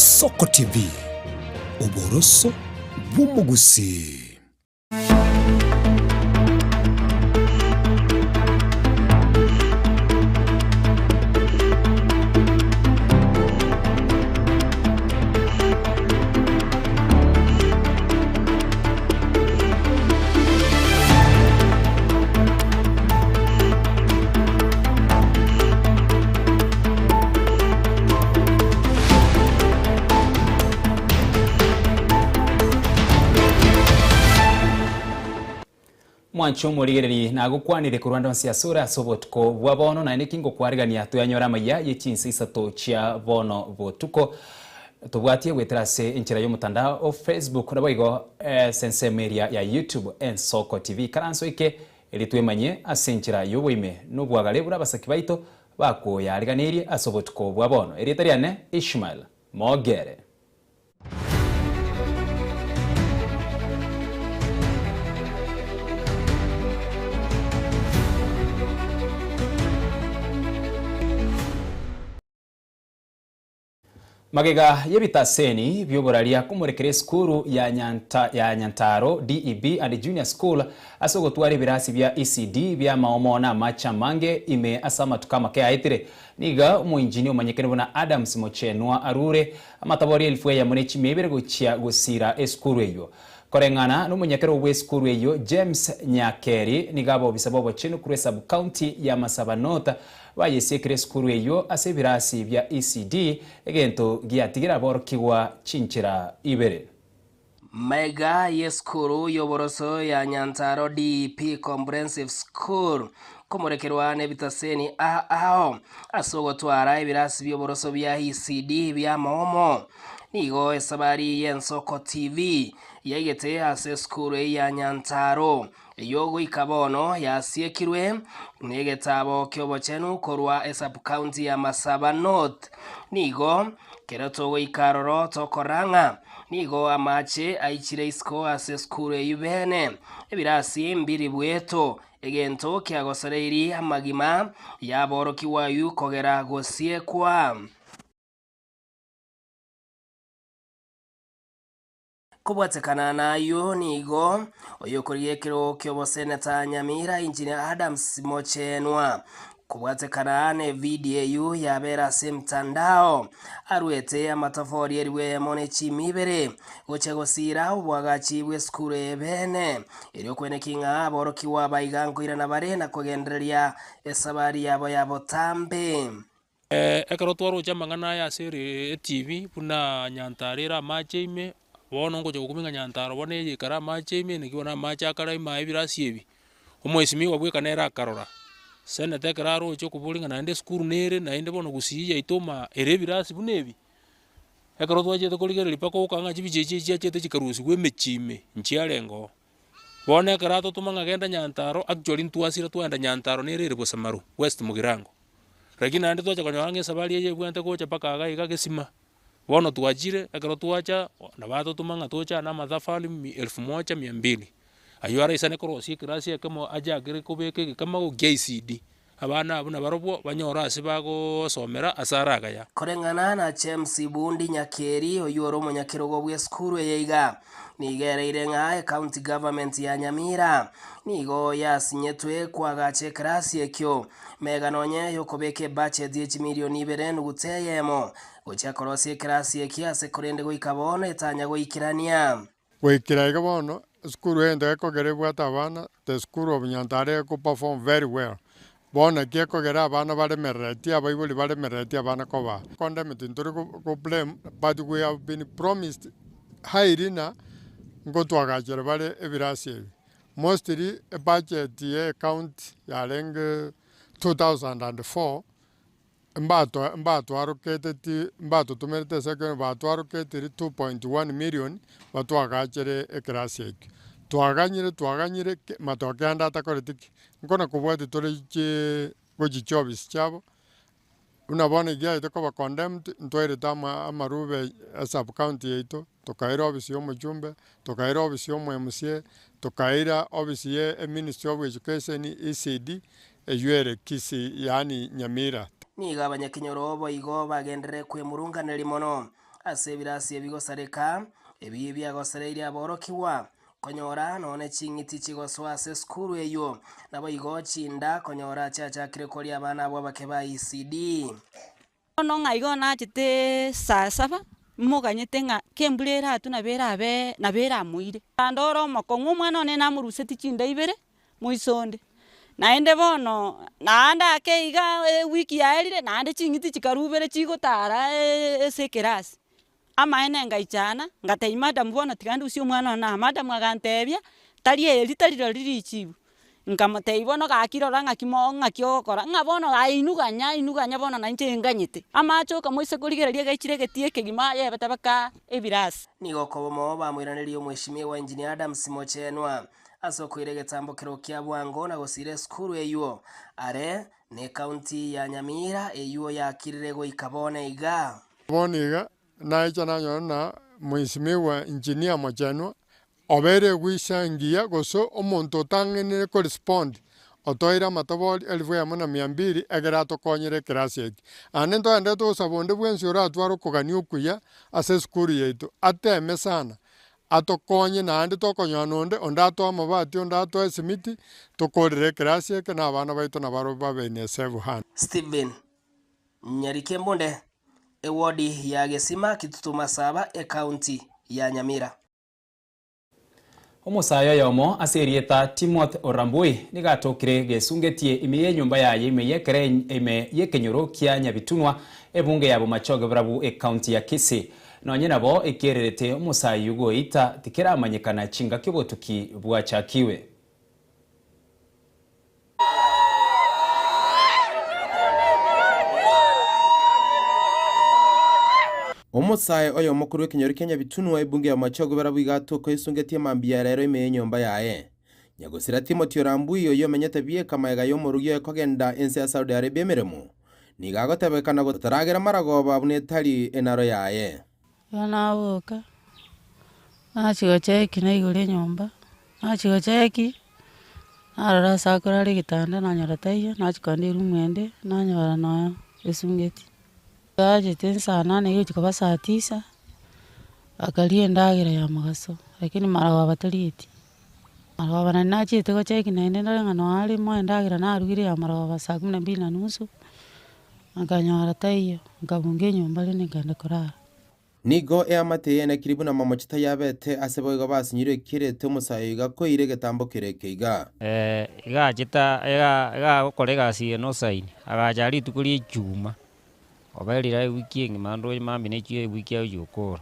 Ensoko TV, uboroso bw'umugusi. Mwancho murigereri na gukwanire ku Rwanda nsiasura sobotko bwabono na nikingo kwarigania tuyanyora Amayia ye Chinsa Isato chia bono botuko tubwatie gweterase inchira yo mutandao o Facebook na boigo sense media ya YouTube Ensoko TV karanso ike eli twemanye asenchira yo boime no bwagale bura basaki baito bako yariganirie asobotko bwabono eritariane Ishmael Mogere. Magega yebitaseni byoboralia kumurekere skuru ya Nyantaro DEB and Junior School asogotware birasi bya ECD bya maomona macha mange ime asama tukama ke aitire niga umuinjini umanyekene bona Adams Mochenwa arure amatabori elfu ya munechi mebere gochia gusira eskuru eyo korengana n'umunyekero we skuru eyo James Nyakeri nigabo bisabobo chenu kure sub county ya Masabanota bayesekere skuru eyo asebirasi bya ECD egento giatigira borkiwa Chinchira ibere Mega yeskuru yoboroso ya Nyantaro DEP Comprehensive School kumurekerwa nebitaseni aho asogotwara ibirasi byoboroso bya ECD bya momo nigo esabari y'Ensoko TV yegete ase skuru ya Nyantaro yogo ikabono yasiekirwe negetabo kyobochenu korwa esub county ya Masaba North nigo keroto ikaroro tokoranga nigo amache aichire isko ase skuru yubene ebirasi mbiri bweto egento kyagosoreiri amagima yaborokiwa yu kogera gosiekwa kubwatekana nayo nigo oyokoriekero kyoboseneta Nyamira Engineer Adams Mochenwa kubwatekana ne video yabera se mtandao arwete amatafori eriwe monechi mibere gochegosira ubwagachi bwe skuru ebene ero kwenekinga borokiwa baigango irana bare na kugendereria esabari yabo yabotambe ekero twaro chamangana ya seri TV puna Nyantarira macheime bono ngo kuminga Nyantaro bone yikara macheime nikibona macha kara ima ibirasi ebi omwesimi wabwe kanera karora sene tekraro cyo kubulinga na ende skuru nere na ende bono gusiya itoma erebirasi bunebi ekero twaje tokoligere lipako kanga chibijeje chiachete chikarusi gwe mechime nchialengo bone karato tumanga genda Nyantaro actually ntwasira twenda Nyantaro nere rebosamaru West Mugirango lakini ande twacha kanywange sabali ye bwente kocha paka aga gesima bono twajire ekero twacha na bato tumanga tocha na madhafali 1200 ayora isane korosi kirasi kamo ajagire kubeke kama go GCD abana abuna barobo banyora asibago somera asaraga ya korengana na James Bundi Nyakeri oyoro munyakirogo bwe skuru yeiga nigereire nga county government ya Nyamira nigo yasinyetwe kwa gache krasi ekyo mega nonye yokobeke budget ye milioni 2 guteyemo gocha korosi krasi ekiase korende go ikabona etanya go ikirania goikiraga bono skuru ende kogere bwata abana the school of Nyantare ko perform very well bona ke kogera abana bare mereti abaibuli bare mereti abana koba condemned into go blame but we have been promised hairina ngo twagajere bare ebirasi mostly a budget ye account ya lenge 2004 mbato arokete mbato tumerete second mbato arokete 2.1 million batwagajere ekrasi twaganyire matokenda atakoretiki ngona kubwati toreje gojichobis chabo unabona igia itoko ba condemned ntoire tama amarube sub county yeto tokaira obisi yo mujumbe tokaira obisi yo MCA tokaira obisi ye Ministry of Education ECD eyuere kisi yani Nyamira niga abanyakinyoro boigo bagendere kwemurunganira mono ase ebirasi ebigosareka ebi byagosereire aborokiwa konyora none ching'iti chigoswa ase skuru eyo nabo igo chinda konyora chachakire koria abana abo abake ba ECD. Ono ng'aigo nachete saa 7 moganyete ng'a kembura eratu nabera amoire andoro omokong'u omwana one namoruseti chinda 2 moisonde naende bono naende ake iga wiki yaerire naende ching'iti chikarubere chigotara ase ekerasi amaene ngaichana ngatei madam bono tigandi usia omwana ona madam agantebia tari eri tariro ririchibu nkamotei bono gakirora ng'aki ogokora ng'a bono inuganya bono nainche nganyete amachoka moise korigereria gaichire egetie ekegima yebete baka ebirasi nigo kobomo bamwiraneria omweshimiwa engineer Adam Simochenwa ase okoire egetambo kero kia bwango na gosire skuru eywo are ne county ya Nyamira eywo yakirire goika bono iga naicha nanyona mweshimiwa engineer Mochenwa obere gwishangia goso omonto otang'enire correspond otoire amatobori 1200 egera atokonyere ekerasi eki ande ntoende tosaba onde bwensi oratwara okogania okuya ase skuru yaitu ateme sana atokonye naende tokonywana onde atoa amabati onde atoa esimiti tokorire ekerasi eke na abana baito nabaro babeine save hand. Stephen Nyarike Mbonde ewodi ya Gesima Kitutu Saba county ya Nyamira. Omusayo yomo aserieta Timothy Orambui nigatokire gesungetie imiye nyumba yaye ime yekenyoro kia Nyabitunwa ebunge yabo machoge brabu county ya Kisii nonye nabo ekererete omusayo goita tikera amanyekana chinga kibotuki bwachakiwe. Omusaye oyo mukuru w'ekinyoro Kenya Bitunwa ebunge ya machogo barabuigato ko isungetie mambia rero ime nyomba yaye nyagosira Timothy Orambui oyo menyete bie kamayega yo murugiye kogenda ense ya Saudi Arabia meremo nigagotebekana gotaragera maragoba bunetali enaro yaye yana woka nachigo cheki na igure nyomba nachigo cheki arara sakura rigitanda nanyora taiyo nachikandi rumwende nanyora na isungeti ajete saa 8 hiyo chikaba saa 9 akalie ndagira ya magaso lakini marawa batalieti marawa bana nachete go cheki naende ngano ali mo ndagira na arugire ya marawa saa 12:30 akanyora taiyo ngabunge nyomba rene nganda korara nigo eamateye na kiribu na mamochita yabete aseboigo basinyire kirete omusayo gakoire getambo kirekeiga iga jita gokorega sie no sign agajari tukuri chuma oberira wiki ngimando mambi nechi wiki yokora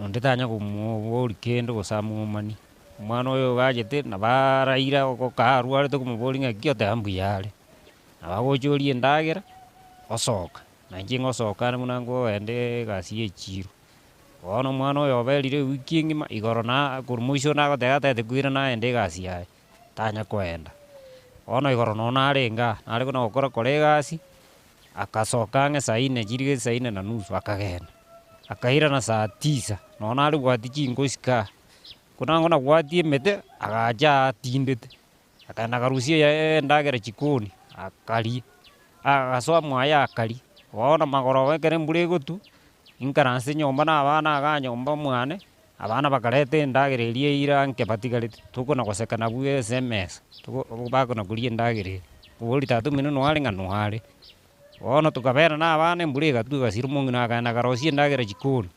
ndetanya kumubori kendo gosamumani mwana oyo gajete nabaraira gokaru ari tukumubori ngakiote ambu yale abagochorie ndagera osoka na njingo soka munango ende gasi echiro ono mwana oyo oberire wiki ngima igorona kurumuisho na gotegate kwira na ende gasi yae tanya kwenda ono igorona narenga nari kuna gukora kolegasi akasoka nge saa 4 jirige saa 4:30 akagenda akahira na saa 9 nona ari gwati chingosika kunango na gwati mete agaja tindete akaenda karusia ya ndagera chikoni akali agasoa mwaya akali waona magoro wekere mbure gotu inkaranse nyomba na abana aganyomba mwane abana bakarete ndagererie ira nke batigarite tuko na gosekana bwe SMS tuko bako na kulie ndagere uri tatu minu no ari ngano ari ono tukabera na abana mbure gatu gasiru mungu na kana garosie ndagere jikoni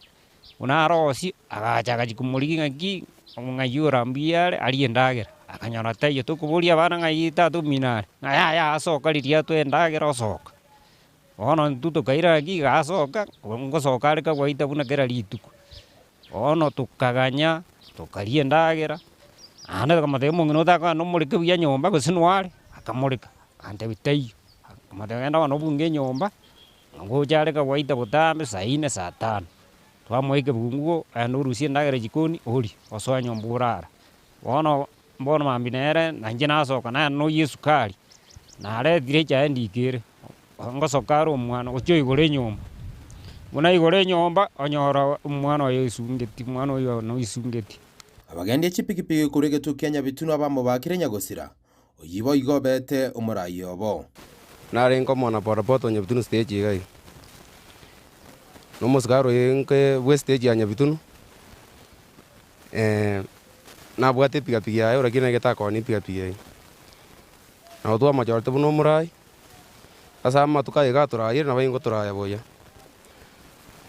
una rosi agacha gajikumuligi ngaki ngayura mbiare ari ndagera akanyona tayo tukuburi abana ngayita tu minare ya asoka liria tu ndagera osoka ono tuto kaira gi gasoka ngosoka reka gwaita buna kera lituko ono tukaganya tukarie ndagera anda kamate mungu no taka no mulike bya nyomba gosinware akamurika ante bitayo kamate enda no bunge nyomba ngo jareka gwaita butambe saa 4 saa 5 twamoike bungu anurusie ndagera jikoni uri osoa nyomburara ono mbono mambinere nanje nasoka na no yesukari na rethire cha ndikire ngosokaro mwana ocho igore nyomba muna igore nyomba onyora mwana oyo isungeti mwana oyo no isungeti abagendie chipikipiki kurege tu Kenya Bitunwa bamo bakire nyagosira oyibo igobete umurayobo narengo mona bodaboda Nyabitunu stage gai no musgaro yenke westage ya Nyabitunu na bwate pikipiki yayo lakini getako ni pikipiki na utwa majorte buno murai asa matuka iga turayire na baingo turaya boya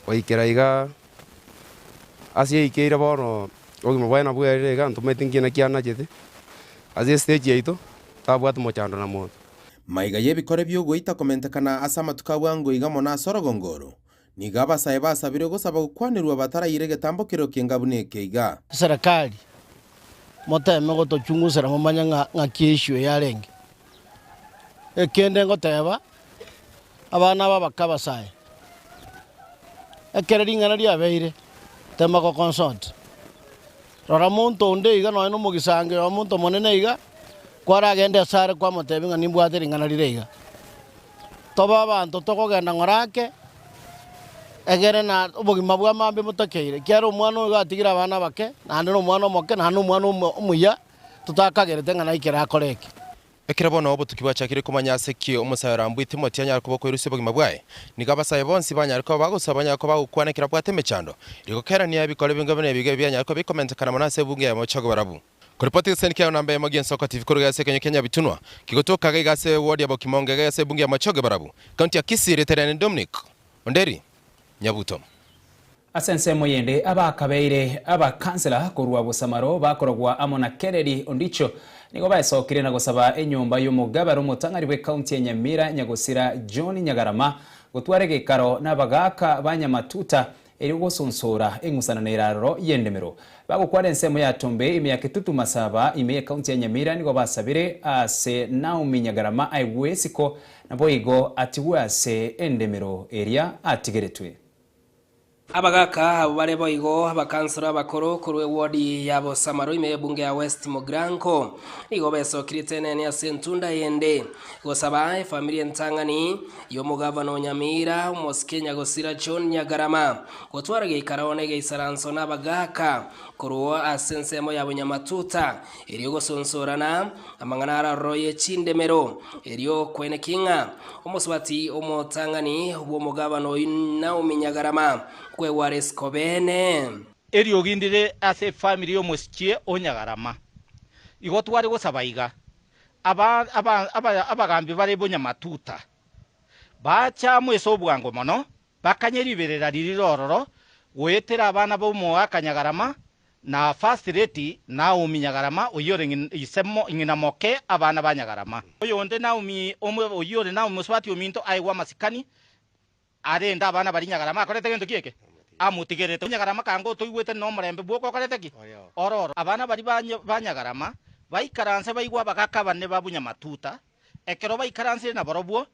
oikera iga asie ikeira bono ogimo bwana bwere iga ntumetingi na kiana jete asie stage yaito tabwate mochando na moto maiga yebikore by'ugwita komentekana asa matuka bwangu igamo na sorogongoro niga abasaye basabire gusaba gukwanirwa batarayire getambukiro kingabuneke iga serikali moteme gotochungusira mumanya nga kiishwe yarenge ekende ngoteba abana babakabasaye ekere ringana lyabeire tema ko consort rora muntu onde iga no mugisange wa muntu monene iga kwara agende sare kwa motebi nga nimbwate ringana lireiga toba abantu tokogenda ngorake egere na ubugima bwa mambe mutakeire kiaro umwana ugatigira abana bake nande no mwana omoke na no mwana umuya tutakagerete nga naikira akoreke ekira bono obutuki bwachakire kumanya seki omusayira mbwite moti anyara kuboko iruse bugima bwaye niga abasaye bonsi banyara ko bagusaba nyako bagukwanekira bwate mechando riko kera ni abikore bingabene bige byanyara ko bikomentekana manase bunge ya mochago barabu kuripoti senki ya namba ya Magian Soka TV kuru gase Kenya bitunwa kigotoka gase wodi ya Bokimonge gase bunge ya mochago barabu kaunti ya Kisii Terene Dominic Onderi Nyabuto asense moyende abakabeire abakansela kurwa busamaro bakorogwa amona Kennedy Ondicho nigo baesokire na gusaba enyumba y'umugabaro mutangari we county ya Nyamira Nyagosira John Nyagarama gutware gekaro n'abagaka banyamatuta eri gusonsora engusana neraro yendemero bagukware ensemo ya Tombe imyaka tutu masaba ime county ya Nyamira nigo basabire ase Naomi Nyagarama aiwesiko naboigo atiwase endemero area atigeretwe abagaka abo bare boigo abakansera bakoro kurwe wodi yabo Samaro ime bunge ya West Mogranko nigo besokire tenene ya Sentunda yende gosaba familia ntangani yo mugavano Nyamira Moskenya gosira John Nyagarama gotwara geikarone geisaranso n'abagaka kurwa asensemo yabo Nyamatuta eriyo gosonsorana amangana roye chindemero eriyo kwene kinga umusubati omotangani wo mugavano Naomi Nyagarama kwe wares kobene eri ogindire ase family yo Moskie Onyagarama igotware gosabaiga abagambi bare Nyamatuta bacha mweso bwango mono bakanyeriberera rirororo wetera abana bo mu Akanyagarama na first lady Naomi Nyagarama oyore isemo ingina moke abana banyagarama oyonde Naomi omwe oyore Naomi muswati ominto aiwa masikani arenda abana bari Nyagarama akorete gento kieke amutigerete Nyagarama kango toigwete no murembe bwoko akorete ki ororo abana bari banyagarama baikaranse baigwa bagaka bane Nyamatuta ekero baikaranse na borobwo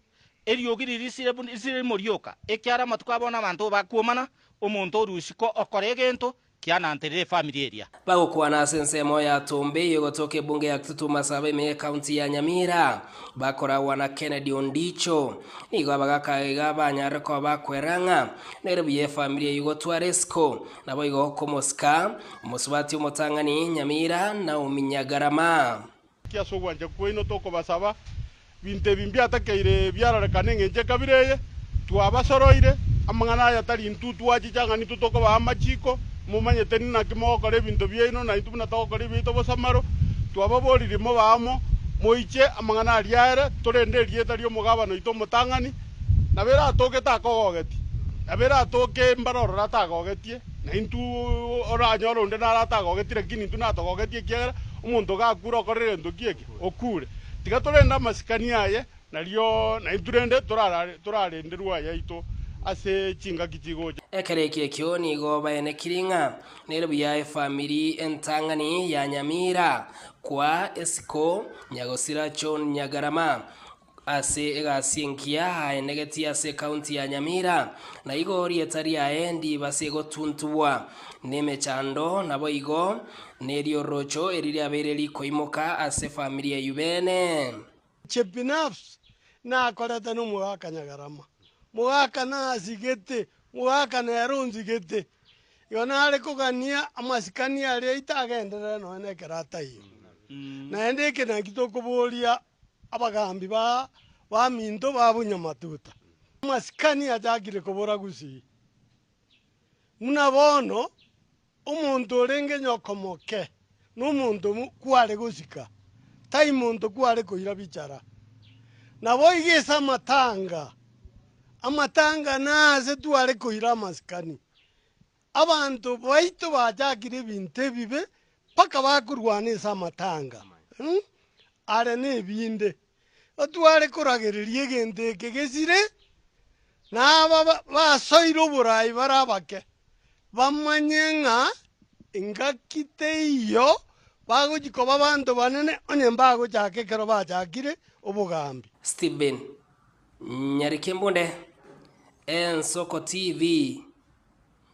eriogiririsire isire morioka ekyara matukabona abantu bakuomana omuntu orusiko okoregento kiana antere family area bagukwana sensemo ya Tombe yogotoke bunge ya Kitutu Masabe me county ya Nyamira bakora wana Kennedy Ondicho nigo abagaka igabanya ko bakweranga nerebiye family yogotwaresko nabo igo komoska musubati umutangani Nyamira na Uminyagarama kiasogwanje kwino toko basaba binte bimbya atakeire byararekane ngenje kabireye twabasoroire amangana ya tali ntutu wajijanga nitutoko ba amachiko mumanye teni na kimoko kare bintu byino na itu na toko kare bito bosamaro twababoririmo bamo moiche amangana aliare torende rieta ryo mugabano ito mutangani na bera atoke takogeti abera atoke mbaroro ratagogetie na intu oranyoro nde na ratagogetire kini tu na tagogetie kiera umuntu gakura korere ndokieke okure tiga torenda masikani aye na ryo na iturende torarenderwa ya ito ase chinga kichigoja ekereke kioni go bayene kiringa nero biya family entangani ya Nyamira kwa esiko Nyagosira John Nyagarama ase egasinkia enegeti ase county ya Nyamira na igori etari aendi basego tuntuwa nemechando nabo igo nerio rocho eriri abereri koimoka ase family ya Yubene chepinafs na koreta no muwaka Nyagarama muwaka na asigete muwaka na yarunzigete yona ale kugania amasikani ale itagendera no ene kerata iyo na endeke na kitoko bolia abagambi ba minto ba Nyamatuta amasikani ajakire kobora gusi muna bono umuntu orenge nyokomoke n'umuntu kware gusika tai muntu kware kuira bichara nabo igesa amatanga naze tware kuira maskani abantu baitu bajakire binte bibe paka bakurwanisa amatanga are ne binde otware kuragiririe gente kegesire naba basoiro burayi barabake bamanyenga ingakite iyo bagujikoba abantu banene onye mbago jake kero bajakire obugambi. Stephen Nyarikembonde, Ensoko TV,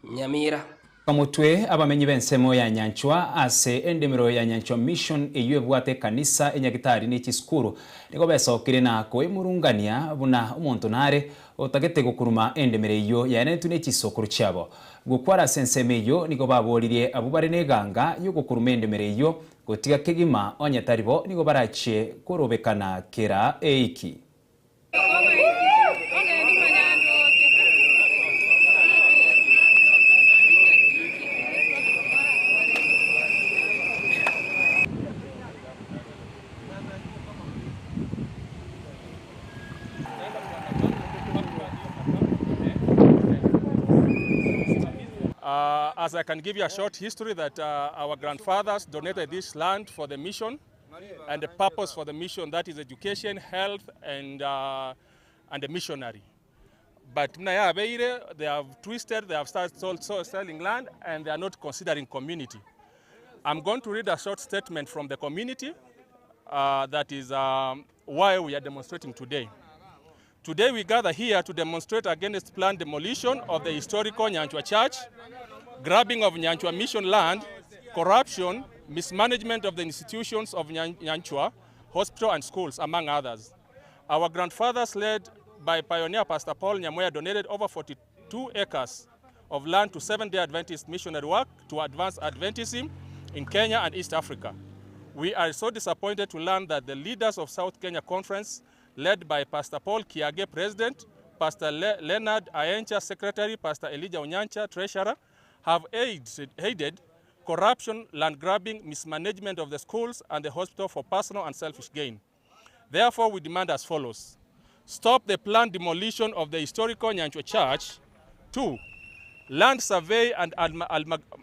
Nyamira. Kamutwe abamenyi bensemo ya nyanchwa ase endemero ya nyanchwa mission eyo bwate kanisa enyagitari ni chiskuru niko besokire nako imurungania buna umuntu nare otagete gukuruma endemero iyo yana tune chisokuru cyabo gukwara senseme iyo niko babolirie abubare neganga yo gukuruma endemero iyo gotiga kegima onyataribo niko barache korobekana kera eiki. As I can give you a short history that our grandfathers donated this land for the mission, and the purpose for the mission, that is education, health, and a missionary. But they have twisted, they have started selling land, and they are not considering community. I'm going to read a short statement from the community that is why we are demonstrating today. Today we gather here to demonstrate against planned demolition of the historical Nyanchwa Church, grabbing of Nyanchwa mission land, corruption, mismanagement of the institutions of Nyanchwa, hospital and schools, among others. Our grandfathers, led by pioneer Pastor Paul Nyamoya, donated over 42 acres of land to Seventh-day Adventist missionary work to advance Adventism in Kenya and East Africa. We are so disappointed to learn that the leaders of South Kenya Conference, led by Pastor Paul Kiage, President, Pastor Leonard Ayencha, Secretary, Pastor Elijah Onyancha, Treasurer, have aided corruption, land grabbing, mismanagement of the schools and the hospital for personal and selfish gain. Therefore, we demand as follows: stop the planned demolition of the historical Nyanchwa Church. 2. Land survey and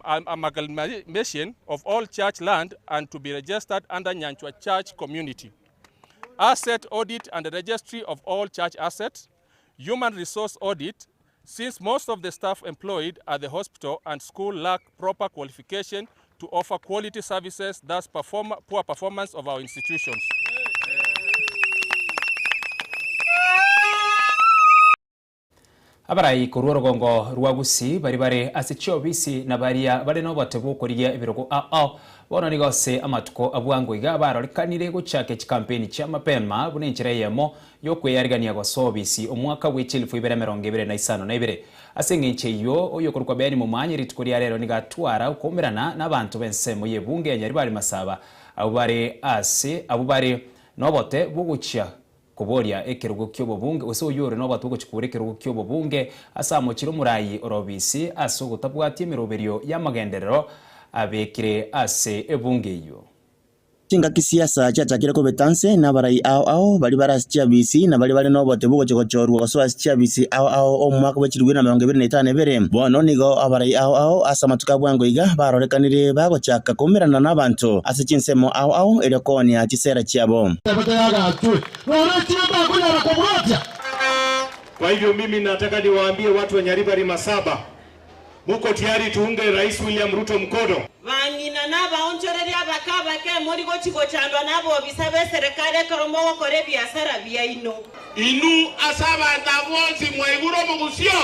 amalgamation of all church land and to be registered under Nyanchwa Church community. Asset audit and the registry of all church assets. Human resource audit, since most of the staff employed at the hospital and school lack proper qualification to offer quality services, thus poor performance of our institutions. Abarai kuruoro gongo ruagusi baribare asicho bisi na baria bare no batebu koriye ibirogo bono nigose amatuko abwango iga barorikanire guchake campaign cha mapema bunenjire yemo yo kweyarigania gosobisi omwaka w'echilifu 2025 asengenche yo oyo kurukwa beni mumanye ritukuri rero nigatwara ukomerana n'abantu bensemo yebunge yanyari bari masaba abubare nobote bugucha kuboria ekirugo ky'obubunge ose yore no batugo chikure ekirugo ky'obubunge asamo kiro murayi orobisi asogotabwati emiroberio y'amagenderero abekire ase ebunge iyo Chinga kisiasa chatakire ko betanse na barai ao bali barasicha bisi na bali no bote bugo chokorwa so asicha bisi ao omwaka w'ekirugwe na 2025 bere bono nigo abarai ao asamatuka bwango iga barorekanire bagochaka kumirana n'abantu ase Chinsemo ao erekoni ya kisera cyabo. Kwa hivyo mimi nataka niwaambie watu wa Nyaribari Masaba, muko tayari tuunge Rais William Ruto mkono? Vangina naba onchoreria bakaba ke muri go chiko chandwa nabo bisabe serikali karomo kore biashara bia ino asaba ndavozi mwaiguro mugusio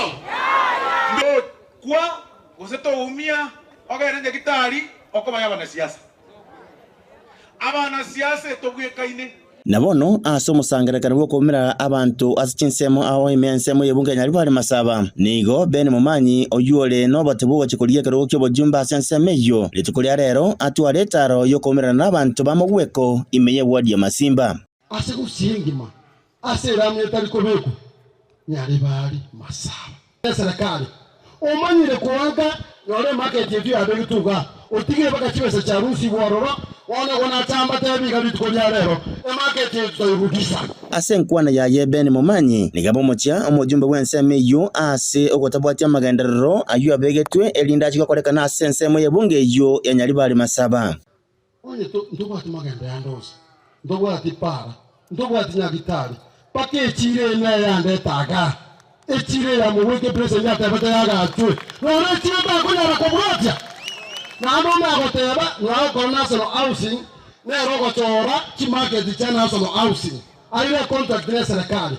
kwa useto umia ogerenge kitari okoma na siasa abana siasa togwekaine Nabono asomusangerekana bwokomera abantu asichinsemo aho imensemo yebunge Nyaribari Masaba nigo bene mumanyi oyuole no batebugo chikuliye kero kyo bojumba sensemeyo litukulia rero atwaletaro yokomera n'abantu bamugweko imeye wadi ya Masimba ase kusingima ase ramye tariko beku Nyaribari Masaba serikali umanyire kuwanga nore market yetu ya begituga utigire baka chibesa cha rusi bororo wone gona chamba tebi kabitukonya lero market yetu tuyirudisha asenkwana ya yebeni mumanyi nigabomocha omujumbe wenseme yo ase ogotabwatia magenderero ayu abegetwe elinda chikokorekana asensemo yebunge yo ya Nyaribari Masaba onye ndobwati magenda yandoza ndobwati para ndobwati nyagitari pake chire na yande taga echire ya muweke president ya tabata yaga atwe nore chire ba kunyara koburotia na ndo na goteba na ko national housing na rogo chora chi market cha national housing aile contract na serikali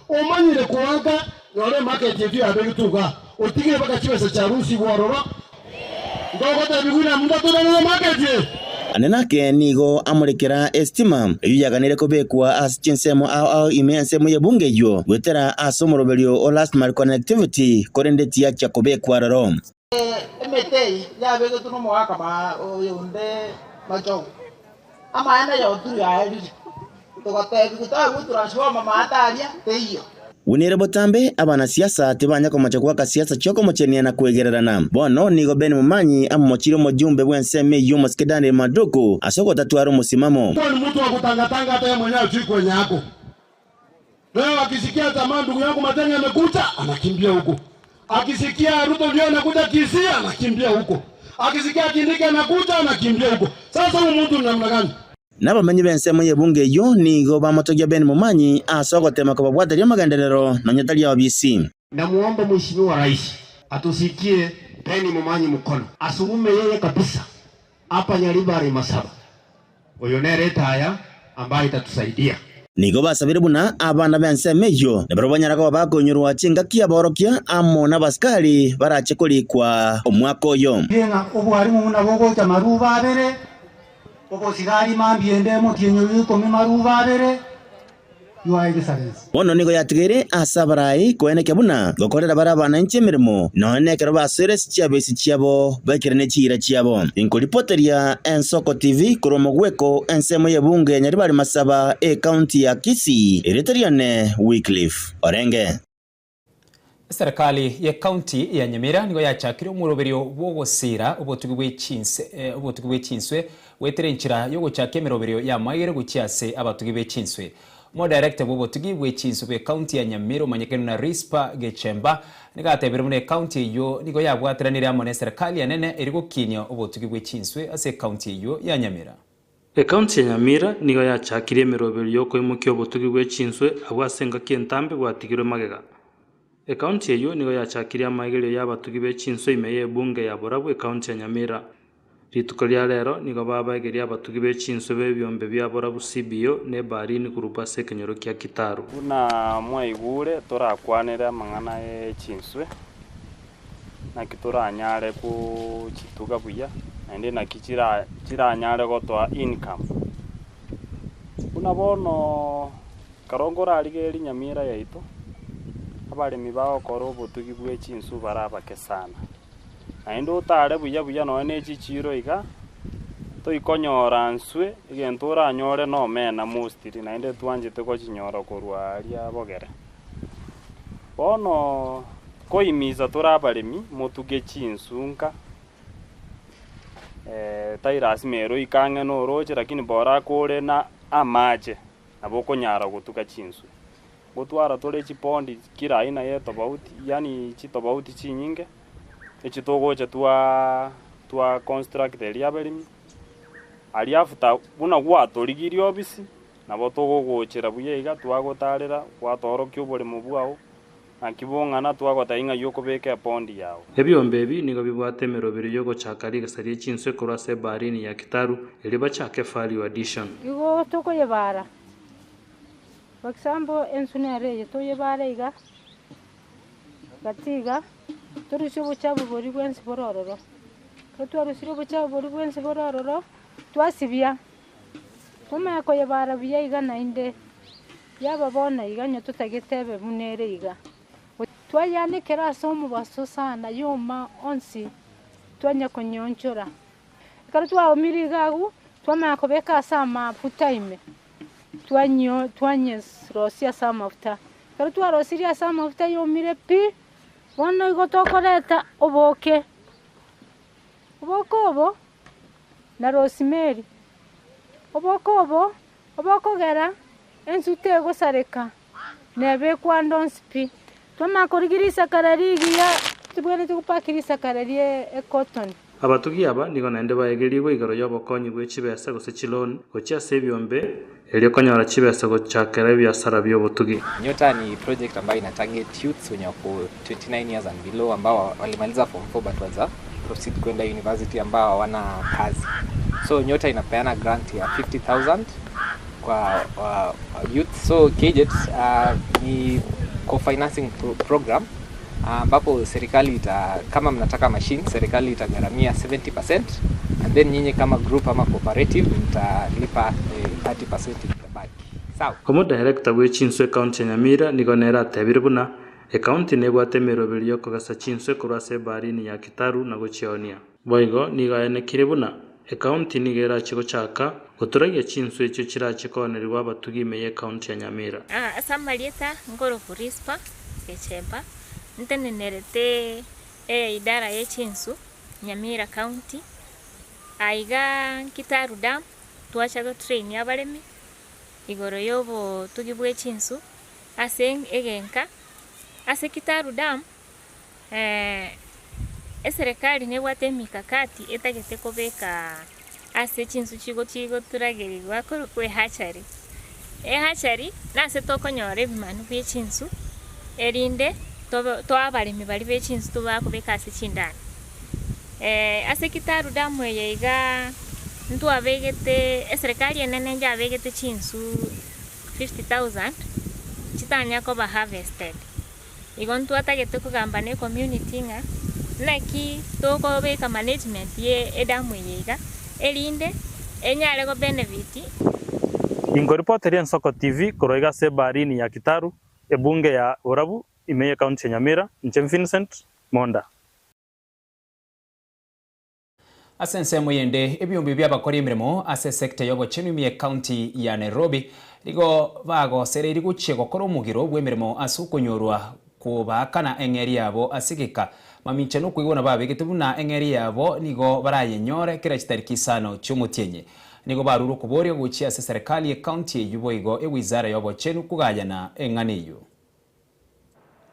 umanyire kuwanga nore market yetu ya begituga utigire baka chibesa cha rusi bororo ndogote biguna mndoto na market yetu anenake nigo amurekera estima yuyaganire kubekwa as chinsemo au imensemo yebunge yo gwetera asomoroberio o last mile connectivity korendeti ya kubekwa raro emetei ya bege tuno mwaka ba oyonde macho ama enda yo tu ya ali to gote bikuta transforma mataria teiyo Winire botambe abana siasa tibanya komacha kwa siasa choko mochenia na kwegererana bono nigo beni mumanyi amochiro mojumbe bwenseme yumo skedane maduku asoko tatuaro musimamo kwa mtu wa kutangatanga hata yeye mwenyewe tu kwenye yako leo akisikia zamani ndugu yangu Matenga amekuja anakimbia huko akisikia Ruto ndio anakuja Kisia anakimbia huko akisikia Kindiki anakuja anakimbia huko sasa huyu mtu ni namna gani Nabamenyi bensemo yebunge yo nigo bamatogia beni mumanyi asoko tema kwa bwataria magenderero na nyatalia wabisi na muombe mheshimiwa rais atusikie beni mumanyi mkono asugume yeye kabisa hapa Nyaribari Masaba oyonere taya ambayo itatusaidia nigo basabire buna abana benseme yo ne barabanyara ko bakonyurwa chinga kia borokia amo na baskali barache kulikwa omwaka oyo yenga obwari mu nabogo cha maruba bere obo sigari mambiende mo tienyo yuko mi maruba bere yuai gisarensi bono nigo yatigere asabarai koeneke buna gokorera barabana nchemirimo none kero basere chiabesi chiabo bakirene chira chiabo inkolipoteria Ensoko TV kuromo gweko ensemo yebunge Nyaribari Masaba county ya Kisii Eritariane Wycliffe Orenge Serikali ya county ya Nyamira nigo yachakire umuroberio bwogosira obotugi bw'Chinswe wetere nchira yo gochaka emiroberio ya magere guchiase abatugi b'Chinswe mo director bw'obotugi bw'Chinswe bwe county ya Nyamira manyekeno na Rispa Gechemba nigatebere mune county yo nigo yabwatiranire amone serikali ya nene eri gukinya obotugi bw'Chinswe ase county yo ya Nyamira county ya Nyamira nigo yachakire emiroberio yo koimukya obotugi bw'Chinswe abwasenga kentambe bwatigirwe magega county eyo nigo yachakire amagerio y'abatugi b'Chinswe ime y'ebunge ya Borabu county ya Nyamira rituko lya lero nigo babageria abatugi b'Chinswe b'ebyombe bya Borabu CBO ne barini kurupa se kenyoro kya Kitaru una mwaigure torakwanira mang'ana y'Chinswe na kitoranyare ku chituga buya ende na kichira nyare gotwa income una bono karongora aligeri Nyamira yaito abaremi bao koro obotugi bw'Chinswe barabake sana naende otare buya none chichiro iga toikonyora nswe egento oranyore nomena mostly naende twanjete gochinyora korwa aria bogere bono koimisa torabaremi motuge Chinswe nka tairasimero ikange noroche lakini bora kore na amache nabo konyara gotuga Chinswe gotwara tore chipondi kira aina ye tofauti yani chitofauti chinyinge echitogocha twa construct eria berimi ali after buna gwatorigirio obisi nabo togogochera buya iga twagotarera gwatorokia oboremo bwao nakibong'ana twagotainga yokobeka pondi yao ebyombe ebi nigo bibwate emerobero yo gochakari gasari Chinswe korwa se barini ya Kitaru eri bachake value addition igo tokoyebara for example ensunere ye toyebara iga gatiga turushe buchabu bori bwensi borororo twarusire buchabu bori bwensi borororo twasibia tuma koyebara biya iga nainde yaba bona iga nyo tutagitebe munere iga twayane kera somo baso sana yoma onsi twanya konyonchora kara twamiri gagu twama kobeka sama putaime twanye rosia sama futa kara twarosiria sama futa yomire pi bono igo tokoreta oboke obo na rosemary obo obokogera ensuti egosareka nebekwa ndonsi pi twamakorigiria karari igiya tibwene tugupakira karari cotton. Abatugi aba nigo naende baegeriwe igoro y'obokonyi bwe chibesa gose chiloni gochia sebyombe elio konyora chibesa gochakera ebiasara by'obotugi. Nyota ni project ambayo ina target youths wenye wako 29 years and below ambao walimaliza form 4 but waza proceed kwenda university ambao hawana kazi. So Nyota inapeana grant ya 50,000 kwa youth. So KJET ni co-financing program ambapo serikali kama mnataka machine, serikali itagharamia 70% and then nyinyi kama group ama cooperative mtalipa 30% itabaki. Sawa. Komo director we Chinswe county ya Nyamira nigo nera tebire buna county nebwate meroberi yo kogasa Chinswe kurase barini ya Kitaru na gochionia. Boigo nigo ene kirebuna county nigera chiko chaka goturagia Chinswe cyo kirache konerwa abatugi meye county ya Nyamira. Asamalieta ngoro kurispa kechemba ntenenerete idara ya Chinsu Nyamira county aiga Kitaru dam twachaga train yabaremi igoro yobo tugibwe Chinsu ase egenka ase Kitaru dam eserikali nebwate mikakati etagete kobeka ase Chinsu chigo turagerirwa koro kwe hachari hachari nase tokonyora ebimanu bye Chinsu erinde to abarimi bari be Chinsu tubakobeka ase chindani ase Kitaru dam yeiga ntu abegete eserikali enene nja abegete Chinsu 50,000 chitanya ko ba harvested igo ntu atagete kugamba ne community nga naki toko beka management ye edamu yeiga erinde enyare go benefit. Ingo reporter ya Soko TV koroiga se barini ya Kitaru ebunge ya Orabu imeye county ya Nyamira Nchem Vincent Monda. Asense muyende ebyombi by'abakora emirimo ase sector y'ogochenu county ya Nairobi ligo bagosere riguchie gokora omugiro bw'emirimo ase okonyorwa kubakana eng'eri yabo asigika maminche no kwigona babegete buna eng'eri yabo nigo barayenyore kera chitariki isano cy'omutienye nigo baruru kuboria guchia ase serikali ya county y'uboigo ewizara y'ogochenu kugayana eng'aniyo.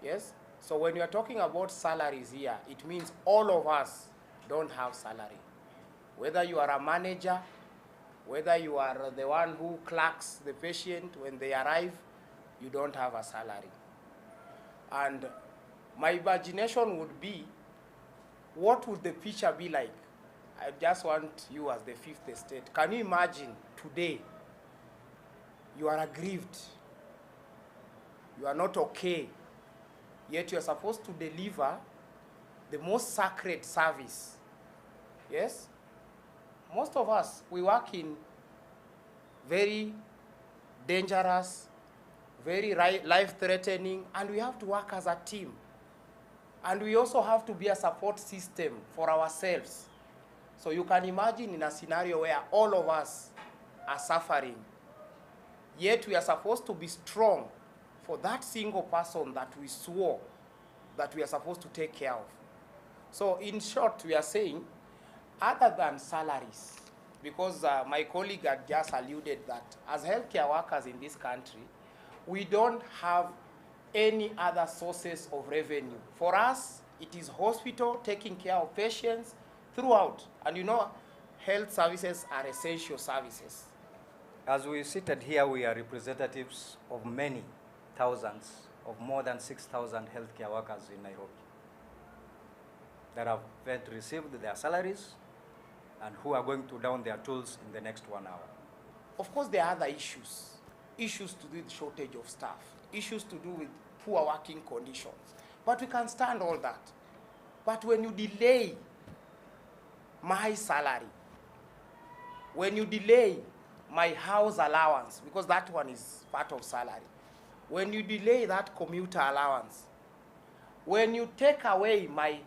Yes, so when you are talking about salaries here, it means all of us don't have salary. Whether you are a manager, whether you are the one who clerks the patient when they arrive, you don't have a salary. And my imagination would be, what would the picture be like? I just want you as the fifth estate. Can you imagine today, you are aggrieved, you are not okay, yet you are supposed to deliver the most sacred service. Yes? Most of us, we work in very dangerous, very life-threatening, and we have to work as a team. And we also have to be a support system for ourselves. So you can imagine in a scenario where all of us are suffering, yet we are supposed to be strong for that single person that we swore that we are supposed to take care of. So in short, we are saying, other than salaries, because my colleague had just alluded that as healthcare workers in this country, we don't have any other sources of revenue. For us, it is hospital taking care of patients throughout. And you know, health services are essential services. As we seated here, we are representatives of many thousands, of more than 6,000 healthcare workers in Nairobi that have yet received their salaries and who are going to down their tools in the next 1 hour. Of course, there are other issues. Issues to do with shortage of staff, issues to do with poor working conditions. But we can stand all that. But when you delay my salary, when you delay my house allowance, because that one is part of salary, when you delay that commuter allowance, when you take away my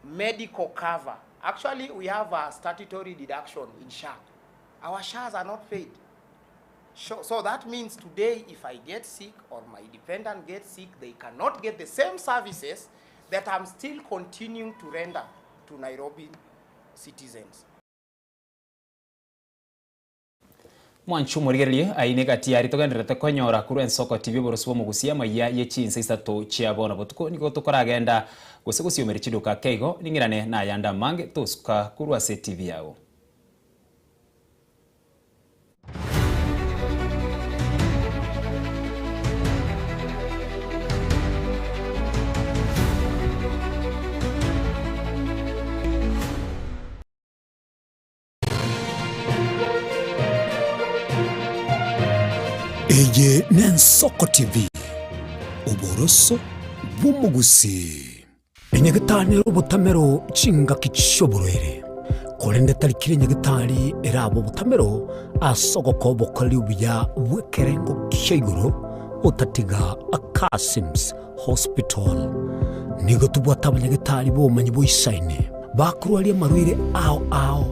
medical cover, actually we have a statutory deduction in SHA. Our SHAs are not paid. So that means today if I get sick or my dependent gets sick, they cannot get the same services that I'm still continuing to render to Nairobi citizens. Mwanchu murigerie aine gati yari togenderete konyora kuru ensoko TV boroswo mugusia Amayia ye Chinsa Isato chia bona botuko niko tukoragenda gusegusio merichiduka keigo ningirane na yanda mange tusuka kuru ase TV yao. Eye Nensoko TV Oboroso Bumugusi Enyagitani Robotamero Chinga Kichoboroere Kolende Talikiri Nyagitani Erabo Botamero Asoko Kobo Kaliubia Wekerengo Kisheguro Otatiga Akasims Hospital Nigotubu Ataba Nyagitani Bo Manyibu Isaine Bakurualia Maruire Ao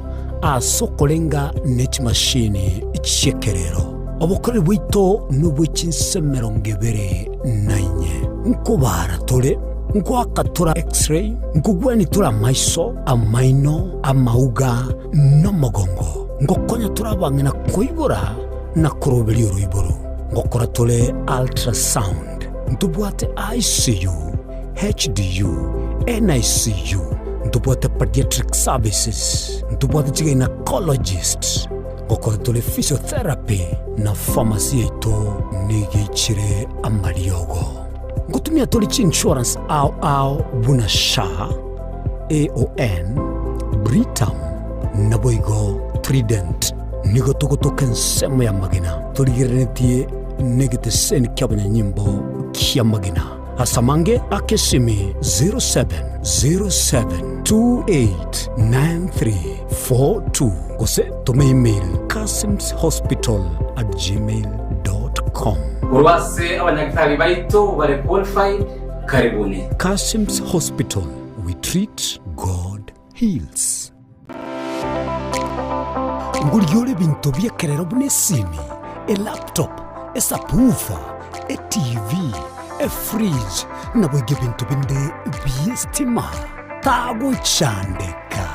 Asoko Lenga Net Machine Chekerero Obokore bwito n'ubw'Chinsa 24 nkubara tole nkwakatura x-ray nkugwani tura maiso amaino amauga n'amagongo ngokonya turabangina kuibura na kurobeli uruiburu ngokora tole ultrasound ntubwate ICU HDU NICU ntubwate pediatric services ntubwate gynecologist ngokora tole physiotherapy na pharmacy ito nigichire amariogo ngutumia tole insurance au bunasha AON Britam naboigo Trident nigo tukutoka nsemo ya magina tuligirenetie negete seni kyabanya nyimbo kya magina asamange akesimi 0707289342 kose tome email kasimshospital@gmail.com urwase abanyagitari baito bare qualified karibuni. Kasims Hospital, we treat, God heals. Nguliole bintu byekerero bunesimi, a laptop, a subwoofer, a TV, a fridge, na bwege bintu binde byestima. Tago chandeka.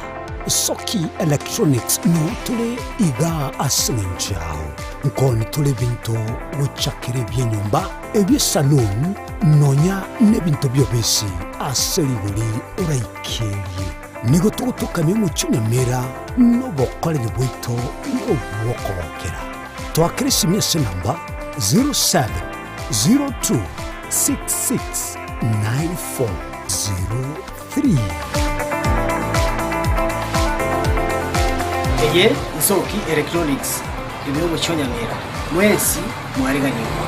Soki Electronics no tule iga asinjao. Nkoni tule bintu uchakire byenyumba, ebye salon, nonya ne bintu byobesi aseriguri uraikeye. Nigo tukutukame muchunyamira no bokolere bwito no bwokokera. Twakirisi mese namba 0702669403. Eye Nsoki Electronics ibyo mucyonyamira mwesi mwariganyirwa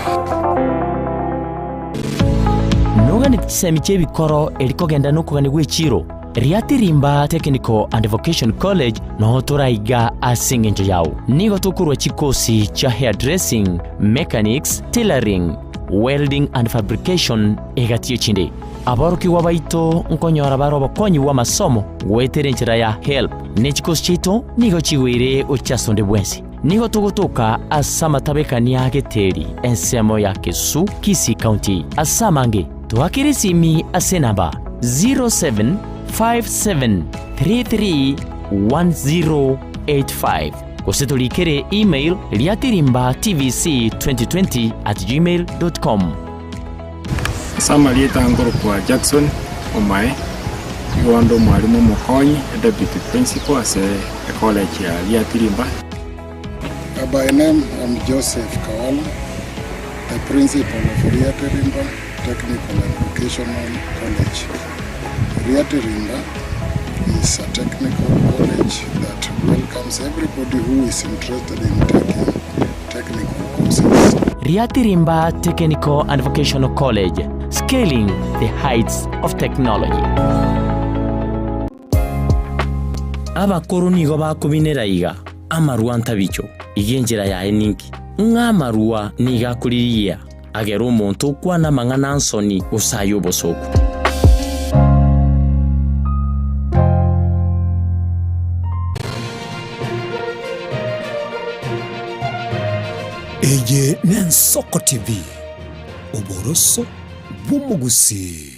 Nogani tisemi chebikoro elikogenda nokugani gwechiro Riatirimba Technical and Vocation College no turaiga asingenjo yao nigo tukurwa chikosi cha hairdressing, mechanics, tailoring, welding and fabrication egatie chinde abaruki wabaito nkonyora baro bakonyi wa masomo wetere njira ya help nechikosi chito nigo chiwire uchasonde bwensi nigo tugutuka asama tabekania ageteri ensemo ya Kesu Kisii County asamange tuakirisimi asenaba 0757331085 kusetulikere email liatirimba tvc2020@gmail.com. Sama lieta ngoro kwa Jackson Omae yondo mwalimu Mokonyi deputy principal at a college ya Liatirimba. By name I'm Joseph Kawala, the principal of Liatirimba Technical and Vocational College. Liatirimba is a technical college that welcomes everybody who is interested in taking technical courses. Liatirimba Technical and Vocational College, scaling the heights of technology. Abakuru nigo bakubinera iga amarua ntabicho igenjera ya eninki ngamarua niga kuriria agero umuntu kwana mangana ansoni usayo bosoku. Eye Nensoko TV Oboroso Bumugusi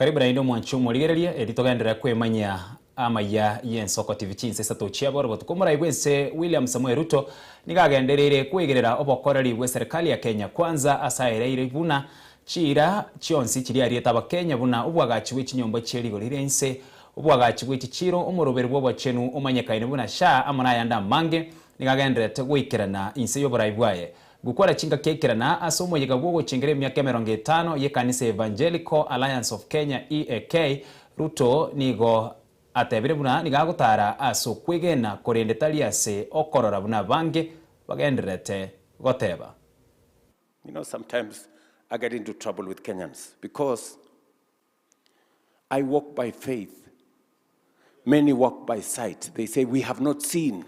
Karibu na indo mwanchu murigereria editogendera kwemanya Amayia y'ensoko TV Chinsa Isato chiaboro botukumura ibwese William Samuel Ruto nigagenderere kwegerera obokoreri bwe serikali ya Kenya kwanza asaire buna chira chionsi chiri arieta Kenya buna ubwagachi bw'ikinyombo cyerigo rirense ubwagachi bw'ikichiro umurobero bw'obachenu umanyekaine buna sha amana yanda mange nigagenderete gwikirana inse yoborai bwaye gukora chinga kekerana asomo yega gwogo chingere myaka 50 ye kanisa Evangelical Alliance of Kenya EAK Ruto nigo atebire buna nigagutara aso kwegena korendetali ase okorora buna bange bagenderete goteba. You know, sometimes I get into trouble with Kenyans because I walk by faith. Many walk by sight. They say, we have not seen.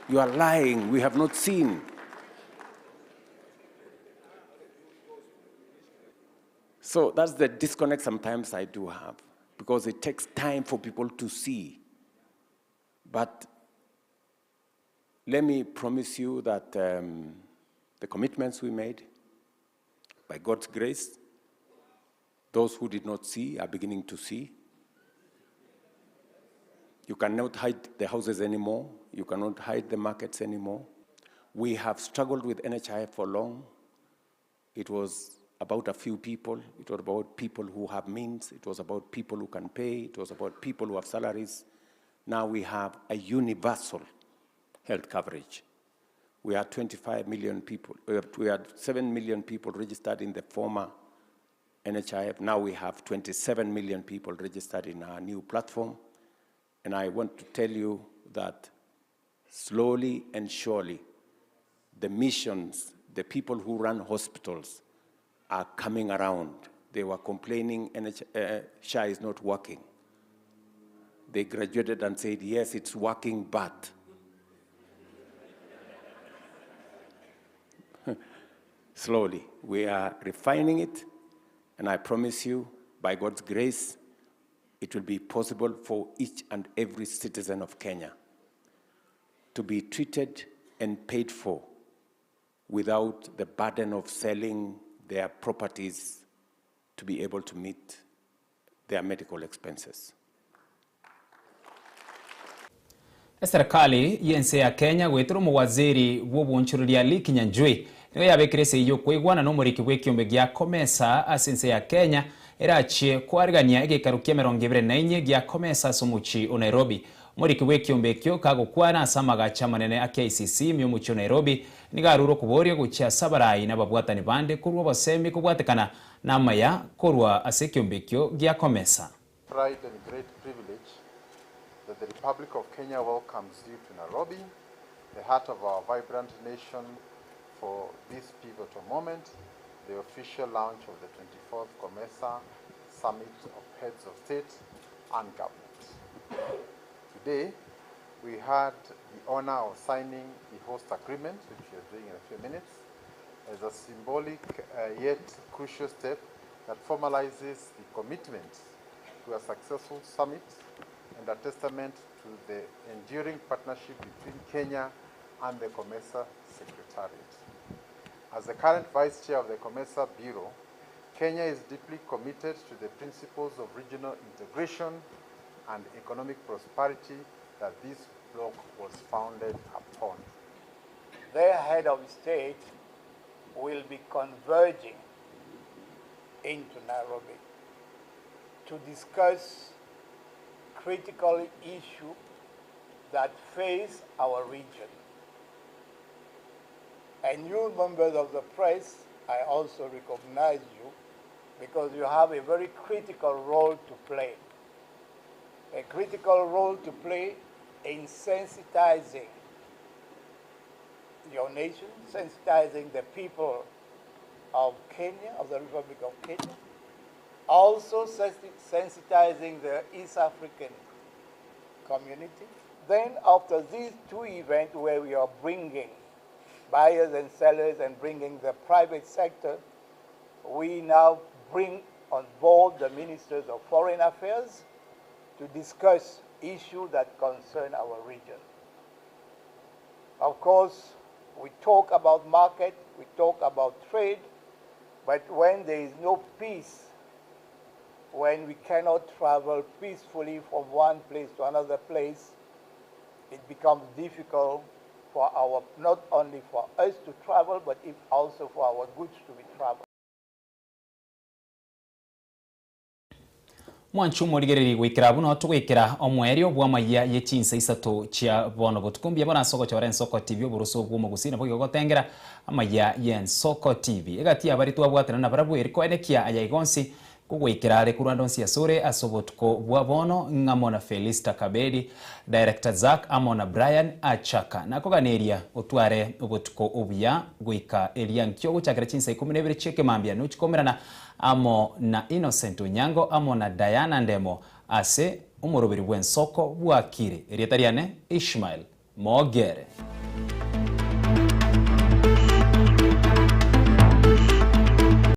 You are lying. We have not seen. So that's the disconnect sometimes I do have, because it takes time for people to see. But let me promise you that the commitments we made, by God's grace, those who did not see are beginning to see. You cannot hide the houses anymore. You cannot hide the markets anymore. We have struggled with NHIF for long. It was about a few people. It was about people who have means. It was about people who can pay. It was about people who have salaries. Now we have a universal health coverage. We are 25 million people. We had 7 million people registered in the former NHIF. Now we have 27 million people registered in our new platform. And I want to tell you that slowly and surely, the missions, the people who run hospitals are coming around. They were complaining SHA is not working. They graduated and said, yes, it's working, but. Slowly, we are refining it, and I promise you, by God's grace, it will be possible for each and every citizen of Kenya to be treated and paid for without the burden of selling their properties to be able to meet their medical expenses. Serikali yense ya Kenya gwetero muwaziri w'obunchururia likinyanjwe niwe yabekirese iyo kwigwana no muriki gwekiombe gya komesa asense ya Kenya erachie kwarigania igikaru kia 24 gya komesa sumuchi o Nairobi muriki gwekiombe kyo kagukwana asamaga cha manene a KCC myumuchi o Nairobi nigaruro kuboria guchia sabarai na babwatani bande kurwa basembi kubwatekana na Amayia korwa asekiombe kyo gya komesa. Pride and great privilege that the Republic of Kenya welcomes you to Nairobi, the heart of our vibrant nation, for this pivotal moment, the official launch of the 24th COMESA Summit of Heads of State and Government. Today, we had the honor of signing the host agreement, which we are doing in a few minutes, as a symbolic yet crucial step that formalizes the commitment to a successful summit and a testament to the enduring partnership between Kenya and the COMESA Secretariat. As the current Vice Chair of the COMESA Bureau, Kenya is deeply committed to the principles of regional integration and economic prosperity that this bloc was founded upon. Their head of state will be converging into Nairobi to discuss critical issues that face our region. And you members of the press, I also recognize you because you have a very critical role to play. A critical role to play in sensitizing your nation, sensitizing the people of Kenya, of the Republic of Kenya, also sensitizing the East African community. Then after these two events where we are bringing buyers and sellers and bringing the private sector, we now bring on board the ministers of foreign affairs to discuss issues that concern our region. Of course, we talk about market, we talk about trade, But when there is no peace, when we cannot travel peacefully from one place to another place, it becomes difficult for not only for us to travel, but also for our goods to be traveled. Mwanchu murigereri gwikira buno tugwikira omwerio bwa Amayia ye Chinsa Isato chia bono botukumbia bona soko cha Soko TV oburuso bwo mugusina bwo gotengera Amayia ye Soko TV egati abari twabwatana na barabu eriko enekia ayaigonsi kugwikira rekurando nsia sore asobotko bwa bono ngamona Felista Kabedi director Zack amona Brian Achaka nakoganeria otware obotko obya gwika eliankyo guchakira Chinsa 12 cheke mambia nuchikomerana amo na Innocent Onyango amo na Diana Ndemo ase umurobiri bwensoko bwakire erietariane Ishmael Mogere.